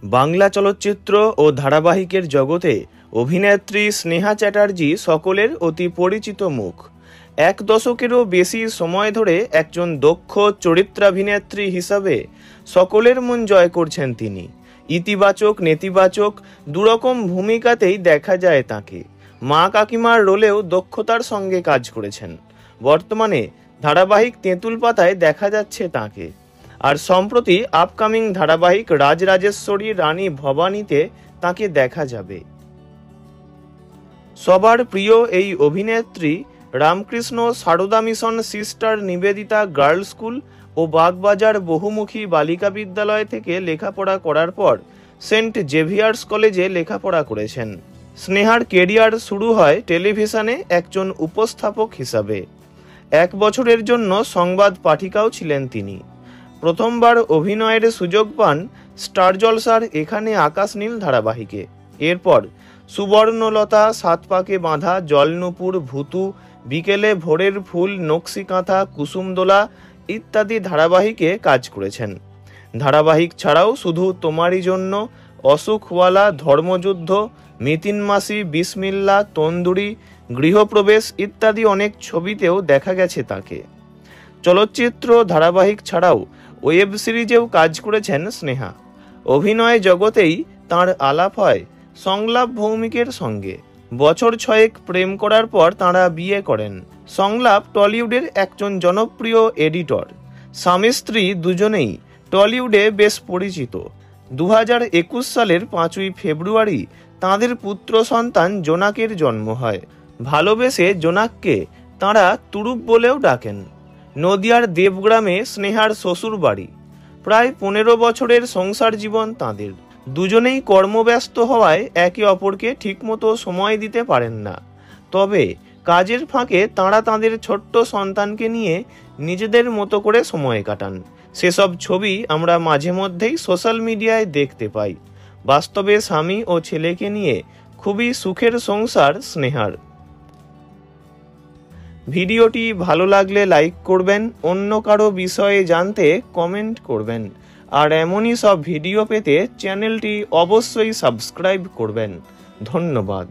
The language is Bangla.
বাংলা চলচ্চিত্র ও ধারাবাহিকের জগতে অভিনেত্রী স্নেহা চ্যাটার্জি সকলের অতি পরিচিত মুখ। এক দশকেরও বেশি সময় ধরে একজন দক্ষ চরিত্রাভিনেত্রী হিসাবে সকলের মন জয় করছেন তিনি। ইতিবাচক নেতিবাচক দুরকম ভূমিকাতেই দেখা যায় তাকে। মা কাকিমার রোলেও দক্ষতার সঙ্গে কাজ করেছেন। বর্তমানে ধারাবাহিক তেঁতুল পাতায় দেখা যাচ্ছে তাকে। আর সম্প্রতি আপকামিং ধারাবাহিক রাজরাজেশ্বরী রানী ভবানীতে তাকে দেখা যাবে। সবার প্রিয় এই অভিনেত্রী Ramakrishna Sarada mission sister Nivedita girls school ও বাগবাজার বহুমুখী বালিকা বিদ্যালয় থেকে লেখাপড়া করার পর সেন্ট জেভিয়ার্স কলেজে লেখাপড়া করেছেন। স্নেহার কেরিয়ার শুরু হয় টেলিভিশনে একজন উপস্থাপক হিসাবে। 1 বছরের জন্য সংবাদ পাঠিকাও ছিলেন তিনি। প্রথমবার অভিনয়ের সুযোগ পান স্টার জলসার এখানে আকাশ নীল ধারাবাহিকে। এরপর সুবর্ণলতা, 7 পাকে বাঁধা, জলনুপুর, ভূতু, বিকেলে ভোরের ফুল, নকশি কাঁথা, কুসুমদোলা ইত্যাদি ধারাবাহিকে কাজ করেছেন। ধারাবাহিক ছাড়াও শুধু তোমারই জন্য, অসুখওয়ালা, ধর্মযুদ্ধ, মিতিন মাসি, বিসমিল্লা, তন্দুরি, গৃহপ্রবেশ ইত্যাদি অনেক ছবিতেও দেখা গেছে তাকে। চলচ্চিত্র ধারাবাহিক ছাড়াও ওয়েব সিরিজেও কাজ করেছেন স্নেহা। অভিনয় জগতেই তাঁর আলাপ হয় সংলাপ ভৌমিকের সঙ্গে। বছর 6 প্রেম করার পর তাঁরা বিয়ে করেন। সংলাপ টলিউডের একজন জনপ্রিয় এডিটর। স্বামী স্ত্রী দুজনেই টলিউডে বেশ পরিচিত। 2021 সালের 5ই ফেব্রুয়ারি তাঁদের পুত্র সন্তান জোনাকের জন্ম হয়। ভালোবেসে জোনাককে তাঁরা তুরুপ বলেও ডাকেন। নদিয়ার দেবগ্রামে স্নেহার শ্বশুর বাড়ি। প্রায় 15 বছরের সংসার জীবন তাঁদের। দুজনেই কর্মব্যস্ত হওয়ায় একে অপরকে ঠিকমতো সময় দিতে পারেন না। তবে কাজের ফাঁকে তাঁরা তাঁদের ছোট্ট সন্তানকে নিয়ে নিজেদের মতো করে সময় কাটান। সেসব ছবি আমরা মাঝে মধ্যেই সোশ্যাল মিডিয়ায় দেখতে পাই। বাস্তবে স্বামী ও ছেলেকে নিয়ে খুবই সুখের সংসার স্নেহার। ভিডিওটি ভালো লাগলে লাইক করবেন, অন্য কারো বিষয়ে জানতে কমেন্ট করবেন, আর এমনই সব ভিডিও পেতে চ্যানেলটি অবশ্যই সাবস্ক্রাইব করবেন। ধন্যবাদ।